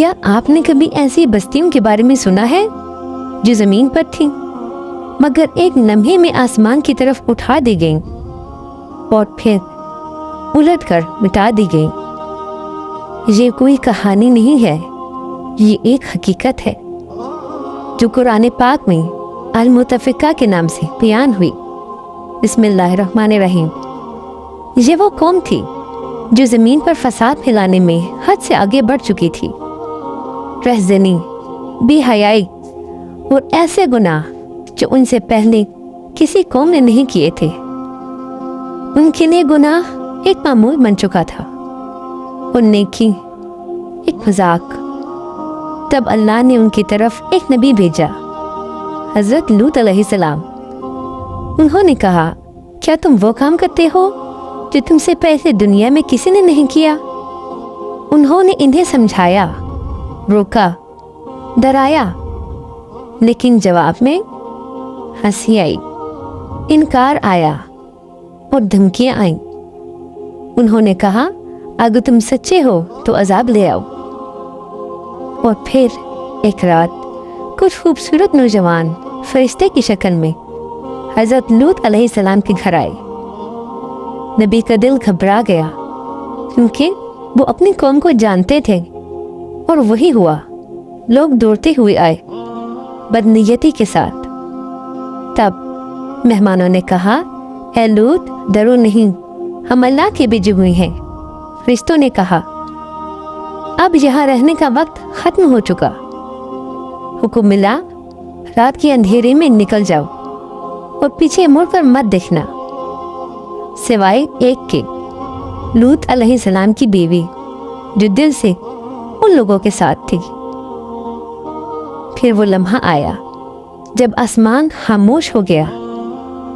کیا آپ نے کبھی ایسی بستیوں کے بارے میں سنا ہے جو زمین پر تھیں مگر ایک لمحے میں آسمان کی طرف اٹھا دی گئیں اور پھر الٹ کر مٹا دی گئیں؟ یہ کوئی کہانی نہیں ہے، یہ ایک حقیقت ہے جو قرآن پاک میں المتفقہ کے نام سے بیان ہوئی۔ بسم اللہ الرحمن الرحیم۔ یہ وہ قوم تھی جو زمین پر فساد پھیلانے میں حد سے آگے بڑھ چکی تھی۔ رہزنی، بے حیائی اور ایسے گناہ جو ان سے پہلے کسی قوم نے نہیں کیے تھے، ان کے لیے گناہ ایک معمول بن چکا تھا اور نیکی ایک مذاق۔ تب اللہ نے ان کی طرف ایک نبی بھیجا، حضرت لوط علیہ السلام۔ انہوں نے کہا، کیا تم وہ کام کرتے ہو جو تم سے پہلے دنیا میں کسی نے نہیں کیا؟ انہوں نے انہیں سمجھایا، روکا، ڈرایا، لیکن جواب میں ہنسی آئی، انکار آیا اور دھمکیاں آئیں۔ انہوں نے کہا، اگر تم سچے ہو تو عذاب لے آؤ۔ اور پھر ایک رات کچھ خوبصورت نوجوان فرشتے کی شکل میں حضرت لوط علیہ السلام کے گھر آئے۔ نبی کا دل گھبرا گیا کیونکہ وہ اپنی قوم کو جانتے تھے، اور وہی ہوا۔ لوگ دوڑتے ہوئے آئے بدنیتی کے ساتھ۔ تب مہمانوں نے کہا، اے لوط، ڈرو نہیں، ہم اللہ کے بھیجے ہوئے ہیں۔ فرشتوں نے کہا، اب یہاں رہنے کا وقت ختم ہو چکا، حکم ملا، رات کے اندھیرے میں نکل جاؤ اور پیچھے مڑ کر مت دیکھنا، سوائے ایک کے، لوط علیہ السلام کی بیوی، جو دل سے ان لوگوں کے ساتھ تھی۔ پھر وہ لمحہ آیا جب آسمان خاموش ہو گیا۔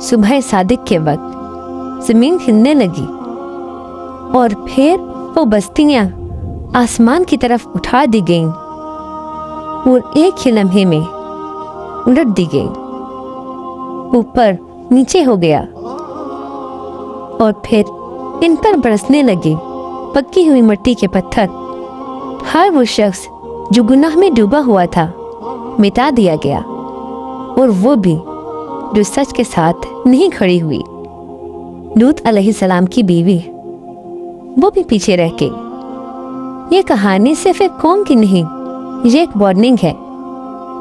صبح صادق کے وقت زمین ہلنے لگی اور پھر وہ بستیاں آسمان کی طرف اٹھا دی گئیں اور ایک ہی لمحے میں الٹ دی گئیں۔ اوپر نیچے ہو گیا اور پھر ان پر برسنے لگے پکی ہوئی مٹی کے پتھر۔ ہر وہ شخص جو گناہ میں ڈوبا ہوا تھا مٹا دیا گیا، اور وہ بھی جو سچ کے ساتھ نہیں کھڑی ہوئی۔ لوط علیہ السلام کی بیوی، وہ بھی پیچھے رہ گئی۔ یہ کہانی صرف ایک قوم کی نہیں، یہ ایک وارننگ ہے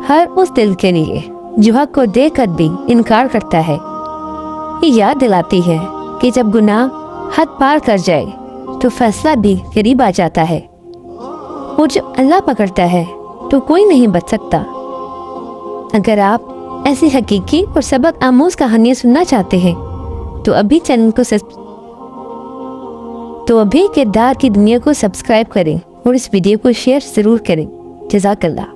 ہر اس دل کے لیے جو حق کو دیکھ کر بھی انکار کرتا ہے۔ یہ یاد دلاتی ہے کہ جب گناہ حد پار کر جائے تو فیصلہ بھی قریب آ جاتا ہے، اور جو اللہ پکڑتا ہے تو کوئی نہیں بچ سکتا۔ اگر آپ ایسی حقیقی اور سبق آموز کہانیاں سننا چاہتے ہیں تو ابھی چینل کو کردار کی دنیا کو سبسکرائب کریں اور اس ویڈیو کو شیئر ضرور کریں۔ جزاک اللہ۔